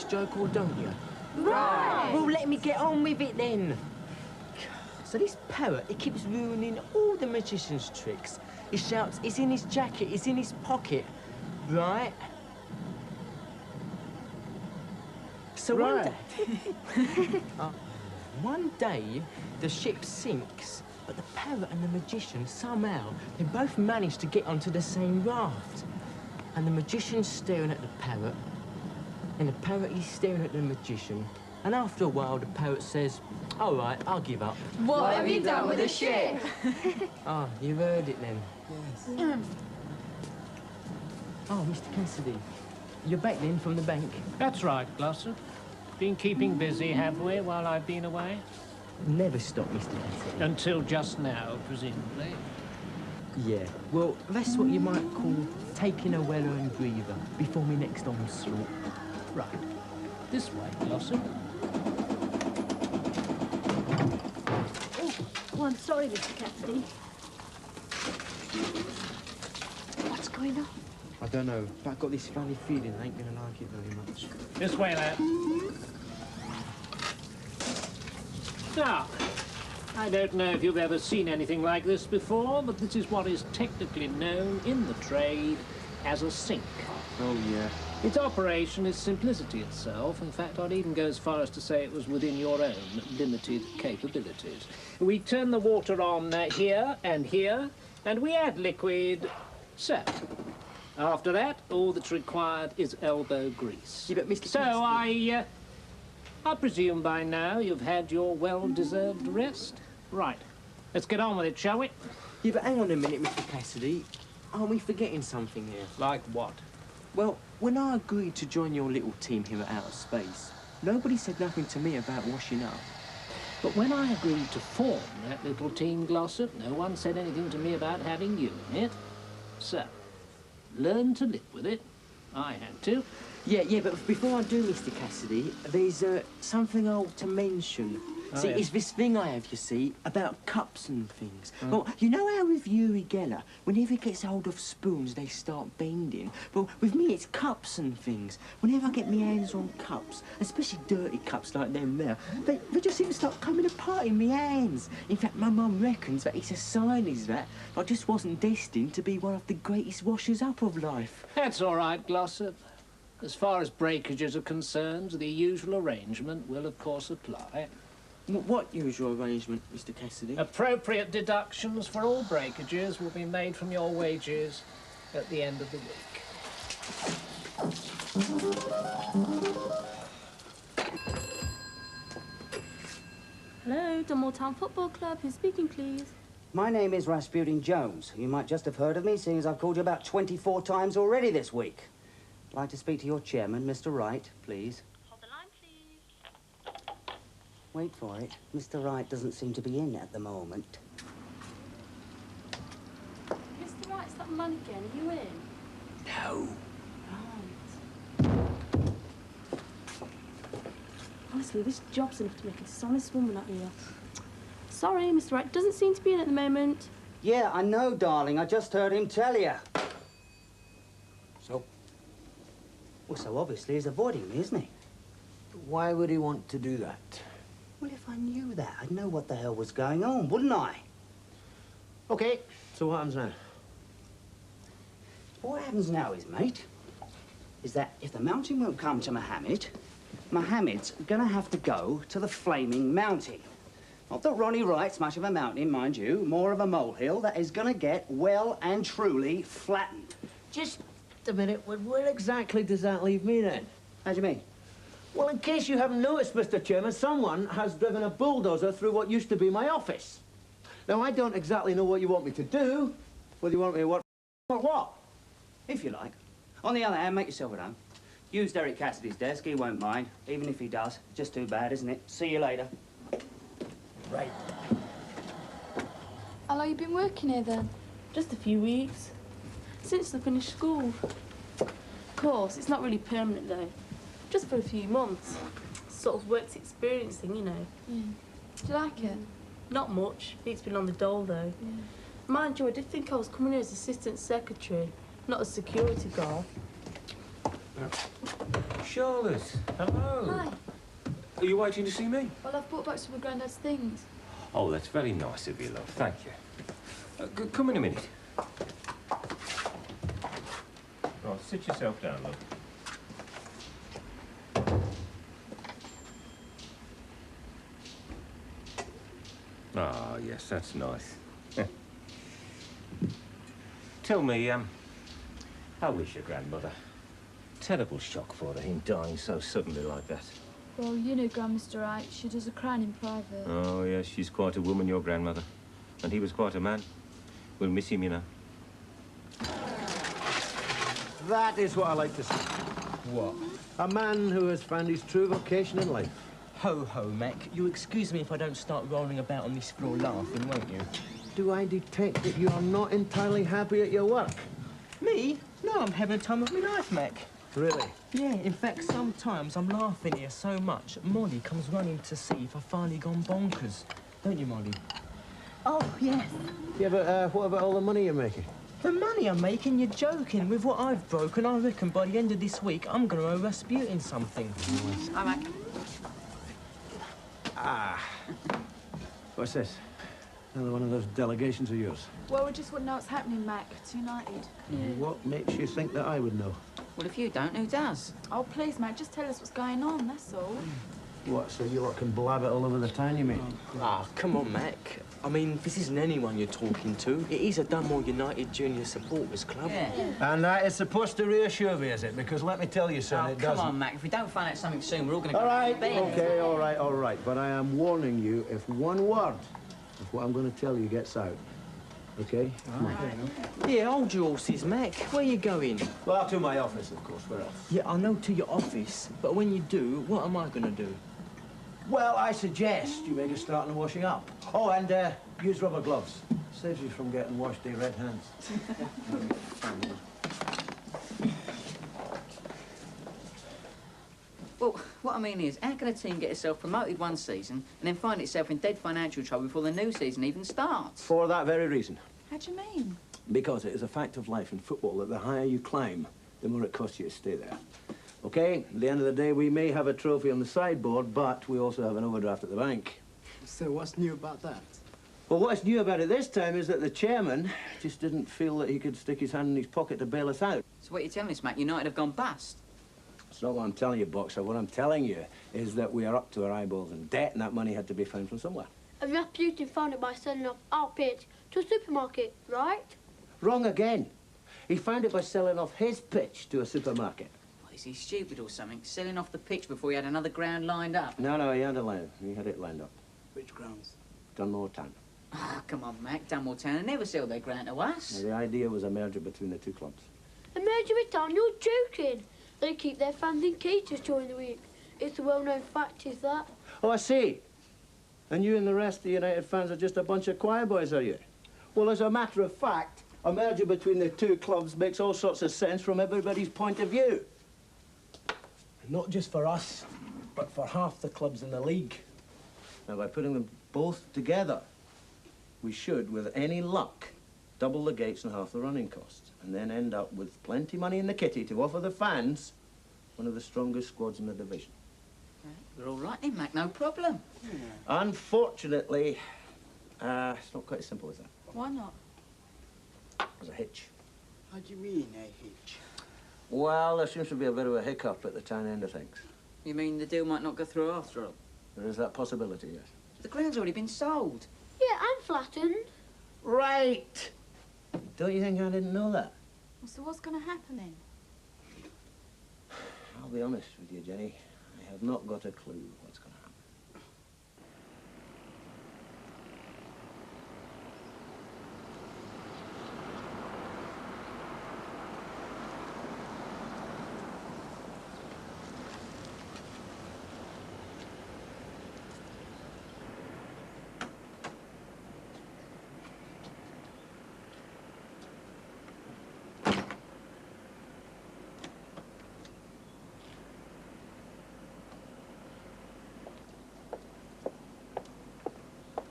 this joke or don't you? Right! Well, let me get on with it then. So this parrot, he keeps ruining all the magician's tricks. He shouts, it's in his jacket, it's in his pocket, right? So one day, the ship sinks, but the parrot and the magician, somehow, they both manage to get onto the same raft. And the magician's staring at the parrot, and the parrot is staring at the magician. And after a while, the parrot says, all right, I'll give up. What have you done with the ship? Oh, you've heard it then. Yes. Oh, Mr. Cassidy, you're back then from the bank? That's right, Glossop. Been keeping busy, have we, while I've been away? Never stop, Mr. Cassidy. Until just now, presumably. Yeah, well, that's what you might call taking a weller and breather before my next onslaught. Right. This way, Glossop. Oh, I'm sorry, Mr. Cassidy. What's going on? I don't know, but I've got this funny feeling I ain't gonna like it very much. This way, lad. Now, I don't know if you've ever seen anything like this before, but this is what is technically known in the trade as a sink. Oh, yeah. Its operation is simplicity itself. In fact, I'd even go as far as to say it was within your own limited capabilities. We turn the water on here, and we add liquid so. After that, all that's required is elbow grease. Yeah, but Mr. So Cassidy... I presume by now you've had your well-deserved rest. Right. Let's get on with it, shall we? Yeah, but hang on a minute, Mr. Cassidy. Aren't we forgetting something here? Like what? Well, when I agreed to join your little team here at Outer Space, nobody said nothing to me about washing up. But when I agreed to form that little team, Glossop, no one said anything to me about having you in it. So, learn to live with it. I had to. Yeah, but before I do, Mr. Cassidy, there's something I ought to mention. Oh, see, yeah. it's this thing I have, you see, about cups and things. Well, you know how with Uri Geller, whenever he gets hold of spoons, they start bending? Well, with me, it's cups and things. Whenever I get my hands on cups, especially dirty cups like them there, they just seem to start coming apart in my hands. In fact, my mum reckons that it's a sign, is that I just wasn't destined to be one of the greatest washers up of life. That's all right, Glossop. As far as breakages are concerned, the usual arrangement will, of course, apply. What usual arrangement, Mr. Cassidy? Appropriate deductions for all breakages will be made from your wages at the end of the week. Hello, Dunmore Town Football Club. Who's speaking, please? My name is Rasputin Jones. You might just have heard of me, seeing as I've called you about 24 times already this week. I'd like to speak to your chairman, Mr. Wright, please. Hold the line, please. Wait for it. Mr. Wright doesn't seem to be in at the moment. Mr. Wright's that man again. Are you in? No. Right. Honestly, this job's enough to make a dishonest woman out of you. Sorry, Mr. Wright doesn't seem to be in at the moment. Yeah, I know, darling. I just heard him tell you. So? Well, so obviously he's avoiding me, isn't he? Why would he want to do that? Well, if I knew that, I'd know what the hell was going on, wouldn't I? OK, so what happens now? What happens now is, mate, is that if the mountain won't come to Mohammed's gonna have to go to the flaming mountain. Not that Ronnie Wright's much of a mountain, mind you, more of a molehill that is gonna get well and truly flattened. Just a minute, where exactly does that leave me then? How do you mean? Well, in case you haven't noticed, Mr. Chairman, someone has driven a bulldozer through what used to be my office. Now, I don't exactly know what you want me to do. Whether you want me to what or what? If you like. On the other hand, make yourself at home. Use Derek Cassidy's desk, he won't mind. Even if he does, just too bad, isn't it? See you later. Right. How long you been working here, then? Just a few weeks. Since I finished school. Of course, it's not really permanent, though. Just for a few months. Sort of works experience thing, you know. Yeah. Do you like it? Not much. It's been on the dole, though. Yeah. Mind you, I did think I was coming here as assistant secretary, not as security guard. Charlotte, hello. Hi. Are you waiting to see me? Well, I've brought back some of Grandad's things. Oh, that's very nice of you, love. Thank you. Come in a minute. Right, sit yourself down, love. Ah, yes, that's nice. Tell me, how is your grandmother? Terrible shock for her, him dying so suddenly like that. Well, you know Grandmaster Wright. She does a crying in private. Oh, yes, she's quite a woman, your grandmother. And he was quite a man. We'll miss him, you know. That is what I like to see. What? A man who has found his true vocation in life. Ho, ho, Mac. You excuse me if I don't start rolling about on this floor laughing, won't you? Do I detect that you are not entirely happy at your work? Me? No, I'm having a time of my life, Mac. Really? Yeah, in fact, sometimes I'm laughing here so much, Molly comes running to see if I've finally gone bonkers. Don't you, Molly? Oh, yes. Yeah, but what about all the money you're making? The money I'm making? You're joking. With what I've broken, I reckon by the end of this week, I'm going to owe Rasputin something. Hi, Mac. Ah. What's this? Another one of those delegations of yours. Well, we just wouldn't know what's happening, Mac. To United. What makes you think that I would know? Well, if you don't, who does? Oh, please, Mac, just tell us what's going on, that's all. What, so you lot can blab it all over the town, you mean? Ah, come on, Mac. I mean, this isn't anyone you're talking to. It is a Dunmore United Junior Supporters Club. Yeah. And that is supposed to reassure me, is it? Because let me tell you, son, Oh, it come doesn't. on, Mac. If we don't find out something soon, we're all going to All go right, to bed. okay, all right. But I am warning you, if one word of what I'm going to tell you gets out, okay? Yeah, hold your horses, Mac. Where you going? Well, to my office, of course. Where else? Yeah, I know to your office, but when you do, what am I going to do? Well, I suggest you make a start on washing up. Oh, and use rubber gloves. Saves you from getting washed in red hands. Well, what I mean is, how can a team get itself promoted one season and then find itself in dead financial trouble before the new season even starts? For that very reason. How do you mean? Because it is a fact of life in football that the higher you climb, the more it costs you to stay there. Okay, at the end of the day, we may have a trophy on the sideboard, but we also have an overdraft at the bank. So what's new about that? Well, what's new about it this time is that the chairman just didn't feel that he could stick his hand in his pocket to bail us out. So what you're telling us, Mac, United have gone bust? That's not what I'm telling you, Boxer. What I'm telling you is that we are up to our eyeballs in debt, and that money had to be found from somewhere. And Rasputin found it by selling off our pitch to a supermarket, right? Wrong again. He found it by selling off his pitch to a supermarket. What, is he stupid or something? Selling off the pitch before he had another ground lined up? No, he had it lined up. Which grounds? Dunmore Town. Oh, come on, Mac. Dunmore Town will never sell their ground to us. Now, the idea was a merger between the two clubs. A merger with Town? You're joking. They keep their fans in cages during the week. It's a well-known fact, is that? Oh, I see. And you and the rest of the United fans are just a bunch of choir boys, are you? Well, as a matter of fact, a merger between the two clubs makes all sorts of sense from everybody's point of view. Not just for us, but for half the clubs in the league. Now, by putting them both together, we should, with any luck, double the gates and half the running costs, and then end up with plenty money in the kitty to offer the fans one of the strongest squads in the division. We're all right then, Mac. No problem. Unfortunately, it's not quite as simple as that. Why not? There's a hitch. How do you mean, a hitch? Well, there seems to be a bit of a hiccup at the town end of things. You mean the deal might not go through after all? There is that possibility, yes. The ground's already been sold. Yeah, and flattened. Right! Don't you think I didn't know that? Well, so what's going to happen then? I'll be honest with you, Jenny. I have not got a clue what's going to happen.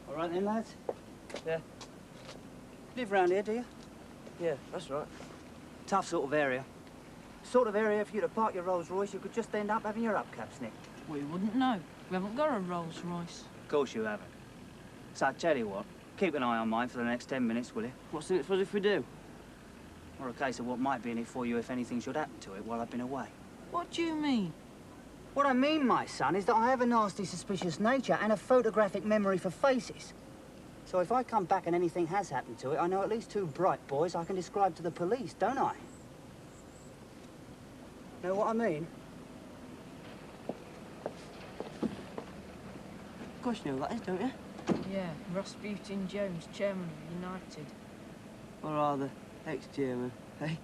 All right then, lads? Yeah. Live round here, do you? Yeah, that's right. Tough sort of area. Sort of area for you to park your Rolls Royce, you could just end up having your hubcaps nicked. We wouldn't know. We haven't got a Rolls Royce. Of course you haven't. So I tell you what, keep an eye on mine for the next 10 minutes, will you? What's in it for us if we do? Or a case of what might be in it for you if anything should happen to it while I've been away. What do you mean? What I mean, my son, is that I have a nasty, suspicious nature and a photographic memory for faces. So if I come back and anything has happened to it, I know at least 2 bright boys I can describe to the police, don't I? Know what I mean? Of course you know who that is, don't you? Yeah, Rasputin Jones, chairman of United. Or rather, ex-chairman, eh?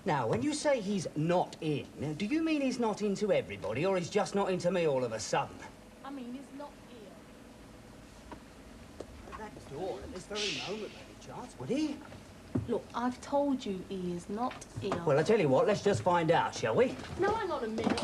Now, when you say he's not in, do you mean he's not into everybody, or he's just not into me all of a sudden? I mean, he's not here. At that door at this very moment, by any chance, would he? Look, I've told you he is not here. Well, I tell you what, let's just find out, shall we? No, hang on a minute.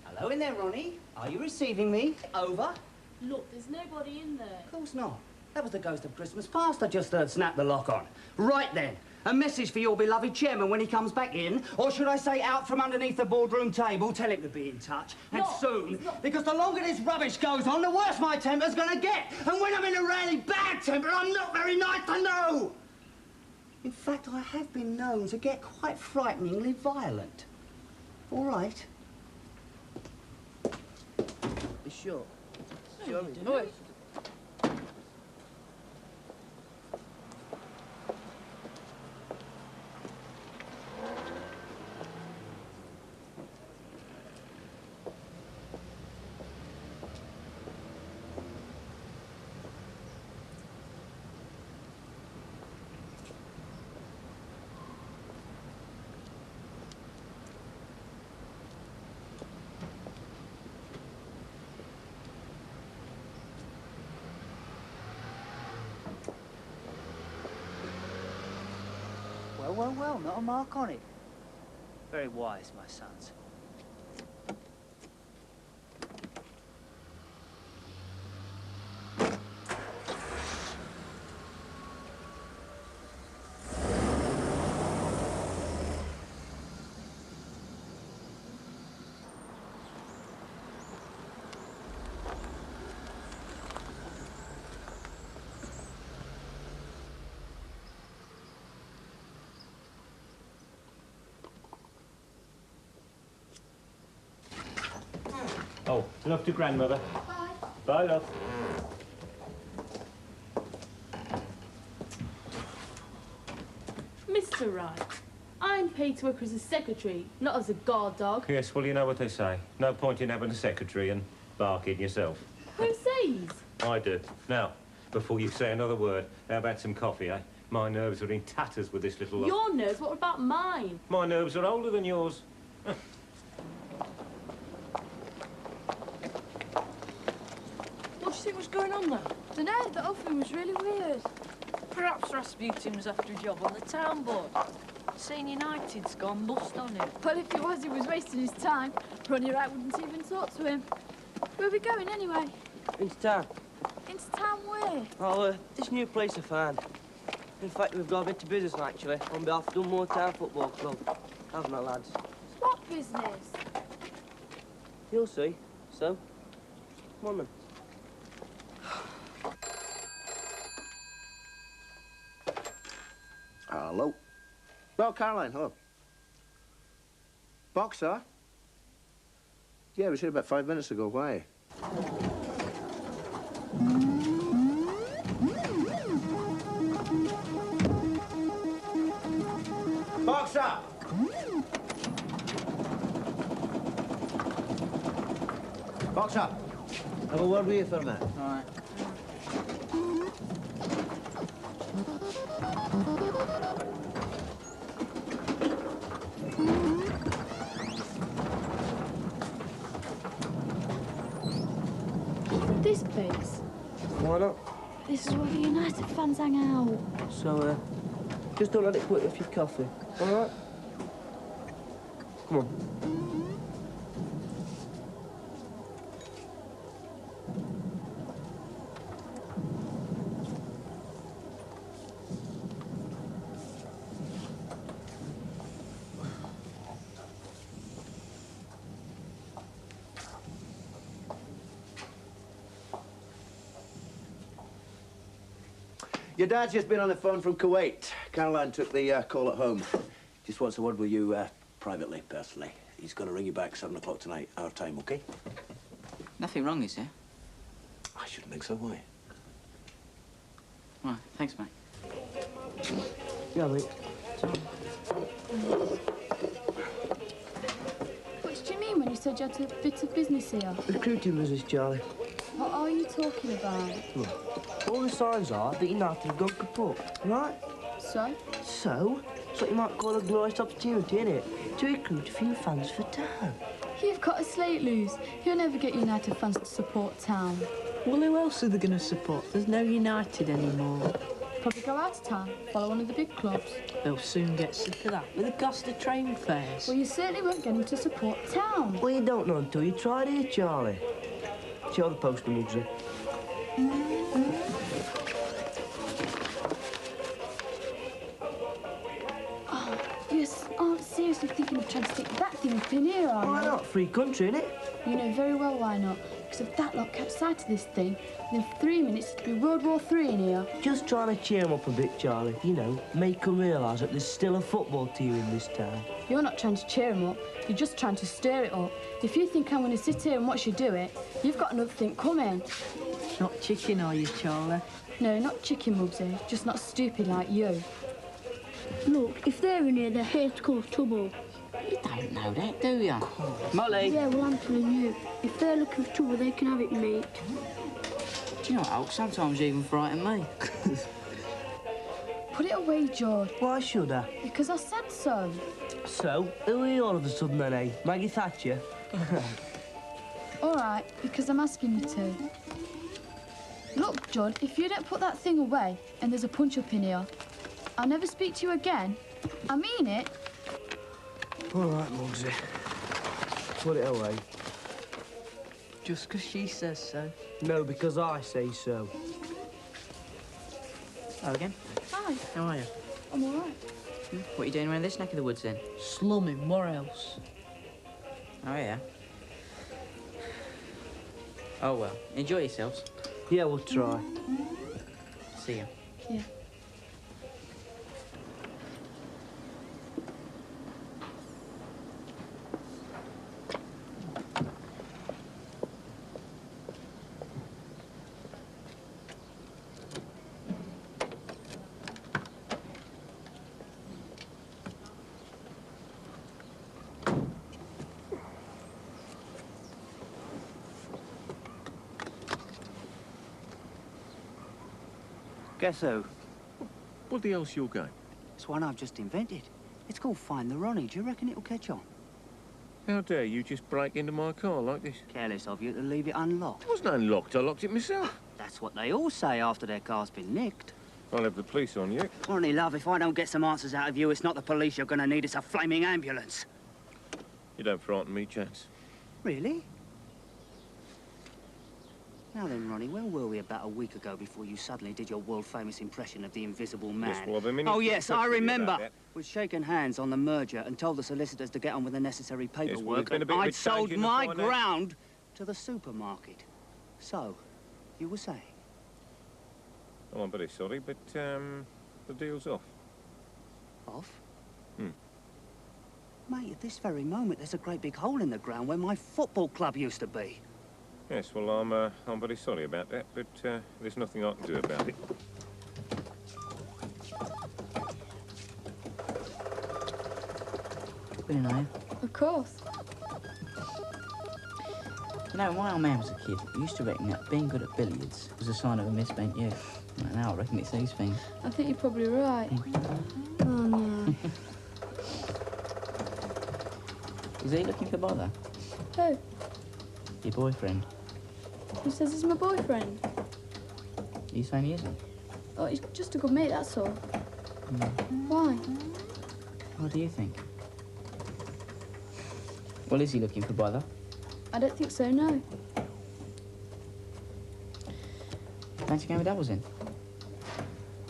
Hello in there, Ronnie. Are you receiving me? Over? Look, there's nobody in there. Of course not. That was the ghost of Christmas past I just heard snap the lock on. Right then, a message for your beloved chairman when he comes back in, or should I say out from underneath the boardroom table, tell him to be in touch, and soon, because the longer this rubbish goes on, the worse my temper's gonna get. And when I'm in a really bad temper, I'm not very nice to know. In fact, I have been known to get quite frighteningly violent. All right. You sure? No, Sure. you didn't. Well, not a mark on it. Very wise, my sons. Oh, love to grandmother. Bye. Bye, love. Mr. Wright, I'm paid to work as a secretary, not as a guard dog. Yes, well, you know what they say. No point in having a secretary and barking yourself. Who says? I do. Now, before you say another word, how about some coffee, eh? My nerves are in tatters with this little lot. Your nerves? What about mine? My nerves are older than yours. What do you think was going on there? Dunno, the whole thing was really weird. Perhaps Rasputin was after a job on the town board. Seen United's gone bust on him. Well, if it was, he was wasting his time. Ronnie Wright wouldn't even talk to him. Where are we going, anyway? Into town. Into town where? Oh, this new place I found. In fact, we've got a bit of business, actually, on behalf of Dunmore Town Football Club. Haven't I, lads? What business? You'll see. So, come on then. Hello. Well, Caroline, hello. Boxer? Yeah, we was here about 5 minutes ago. Why? Boxer! Boxer! Have a word with you for a minute. All right. This place. Why not? This is where the United fans hang out. So, just don't let it quit with your coffee, all right? Come on. Your dad's just been on the phone from Kuwait. Caroline took the call at home. Just wants a word with you privately, personally. He's going to ring you back 7 o'clock tonight, our time, OK? Nothing wrong, is there? I shouldn't think so, why? Right, thanks, mate. Yeah, mate. What did you mean when you said you had a bit of business here? Recruiting business, Charlie. What are you talking about? Look, all the signs are that United have gone kaput, right? So? So, it's what you might call a glorious opportunity, innit? To recruit a few fans for town. You've got a slate loose. You'll never get United fans to support town. Well, who else are they going to support? There's no United anymore. Probably go out of town, follow one of the big clubs. They'll soon get sick of that with the cost of train fares. Well, you certainly won't get them to support town. Well, you don't know until you try it here, Charlie. Show the poster, Muggsy. Oh, you aren't seriously thinking of trying to stick that thing up in here, are you? Why not? Free country, innit? You know very well why not. Because if that lot catch sight of this thing, within 3 minutes it'll be World War III in here. Just trying to cheer 'em up a bit, Charlie. You know, make 'em realise that there's still a football team in this town. You're not trying to cheer 'em up, you're just trying to stir it up. If you think I'm going to sit here and watch you do it, you've got another thing coming. Not chicken, are you, Charlie? No, not chicken, Muggsy, just not stupid like you. Look, if they're in here, they're here to cause trouble. You don't know that, do you? Molly! Yeah, well, I'm telling you. If they're looking for trouble, they can have it, mate. Do you know what, Hulk? Sometimes you even frighten me. Put it away, George. Why should I? Because I said so. So, who are you all of a sudden then, eh? Maggie Thatcher? All right, because I'm asking you to. Look, John, if you don't put that thing away and there's a punch-up in here, I'll never speak to you again. I mean it. All right, Muggsy. Put it away. Just because she says so. No, because I say so. Hello again. Hi, How are you? I'm all right. What are you doing around this neck of the woods then? Slumming, where else? Oh, yeah? Oh, well. Enjoy yourselves. Yeah, we'll try. See you. Yeah. Guess who? What the hell's your game? It's one I've just invented. It's called Find the Ronnie. Do you reckon it'll catch on? How dare you just break into my car like this? Careless of you to leave it unlocked. It wasn't unlocked. I locked it myself. That's what they all say after their car's been nicked. I'll have the police on you. Ronnie, love, if I don't get some answers out of you, it's not the police you're going to need, it's a flaming ambulance. You don't frighten me, Chance. Really? Now then, Ronnie, where were we about a week ago before you suddenly did your world-famous impression of the Invisible Man? Yes, well, I've been meaning Oh, to yes, talk I to you remember. about that. We'd shaken hands on the merger and told the solicitors to get on with the necessary paperwork. well, there's been a bit of a I'd change sold in the my finance. ground to the supermarket. So, you were saying? Well, I'm very sorry, but, the deal's off. Off? Hmm. Mate, at this very moment, there's a great big hole in the ground where my football club used to be. Yes, well, I'm very sorry about that, but, there's nothing I can do about it. Been an eye. Of course. You know, when my old man was a kid, we used to reckon that being good at billiards was a sign of a misspent youth. Right now, I reckon it's these things. I think you're probably right. Oh, no. Is he looking for bother? Who? Your boyfriend. Who says he's my boyfriend? Are you saying he isn't? Oh, he's just a good mate, that's all. Why? What do you think? Well, is he looking for bother? I don't think so, no. Fancy going with doubles in?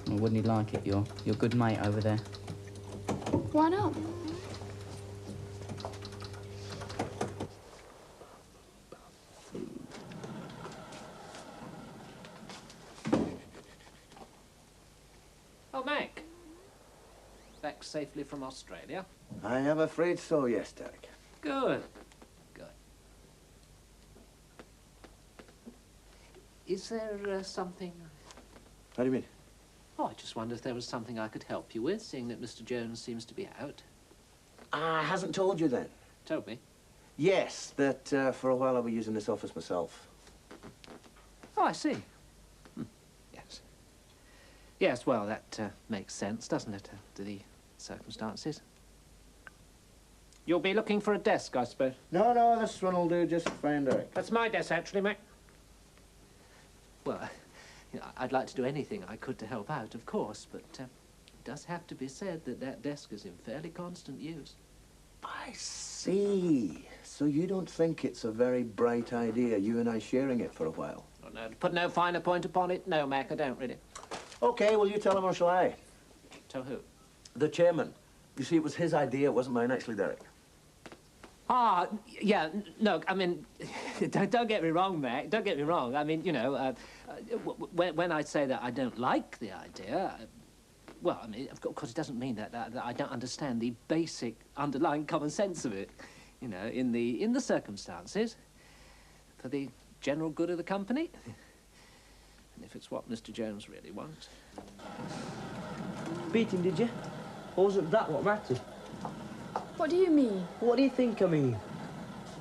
Well, wouldn't he like it, your good mate over there? Why not? back safely from Australia? I am afraid so, yes, Derek. Good. Good. Is there something... How do you mean? Oh, I just wondered if there was something I could help you with, seeing that Mr. Jones seems to be out. I hasn't told you then. Told me? Yes, that for a while I'll be using this office myself. Oh, I see. Yes. Yes, well, that makes sense, doesn't it, to the circumstances? You'll be looking for a desk, I suppose? No, this one will do just fine, Derek. That's my desk, actually, mate. Well, you know, I'd like to do anything I could to help out, of course, but it does have to be said that that desk is in fairly constant use. I see. So you don't think it's a very bright idea, you and I sharing it for a while? Oh, no, to put no finer point upon it, no, Mac, I don't really. OK, well, you tell him or shall I? Tell who? The chairman. You see, it was his idea, it wasn't mine, actually, Derek. Ah, yeah, look, I mean, don't get me wrong, Mac, don't get me wrong. I mean, you know, when I say that I don't like the idea, well, I mean, of course, it doesn't mean that I don't understand the basic underlying common sense of it, you know, in the circumstances, for the general good of the company, and if it's what Mr. Jones really wants. Beat him, did you? Or was it that what mattered? What do you mean? What do you think I mean?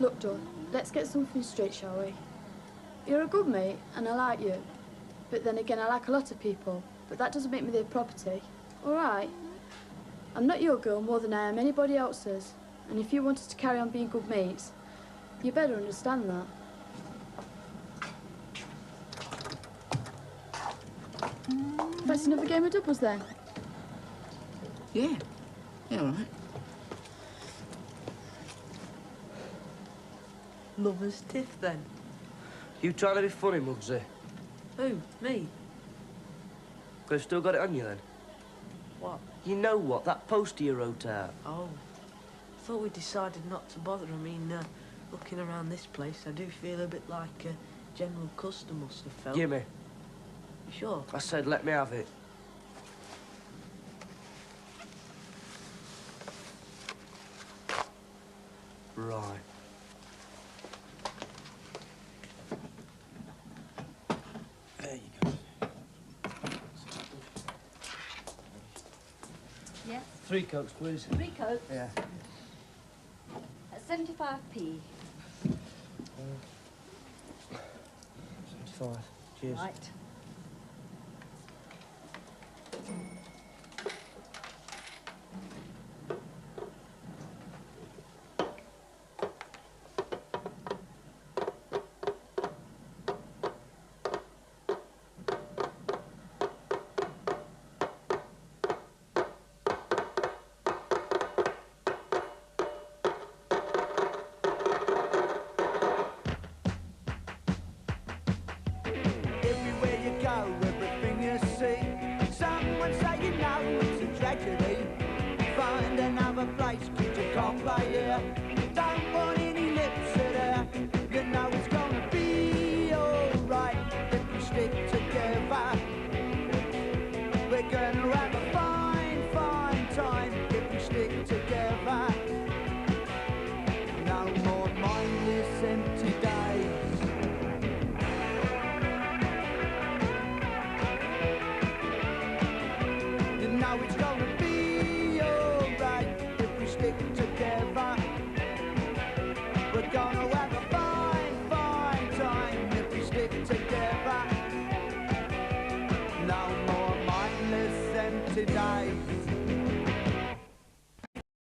Look, John, let's get something straight, shall we? You're a good mate, and I like you. But then again, I like a lot of people. But that doesn't make me their property. All right? I'm not your girl more than I am anybody else's. And if you want us to carry on being good mates, you better understand that. That's another game of doubles, then? Yeah. Yeah, all right. Lover's tiff, then. You trying to be funny, Muggsy? Who? Me? But you've still got it on you, then? What? You know what? That poster you wrote out. Oh. I thought we decided not to bother. I mean, looking around this place, I do feel a bit like General Custer must have felt. Gimme. You sure? I said let me have it. Right. There you go. Yeah? 3 Cokes, please. 3 Cokes? Yeah. At 75p. 75. Cheers. Right.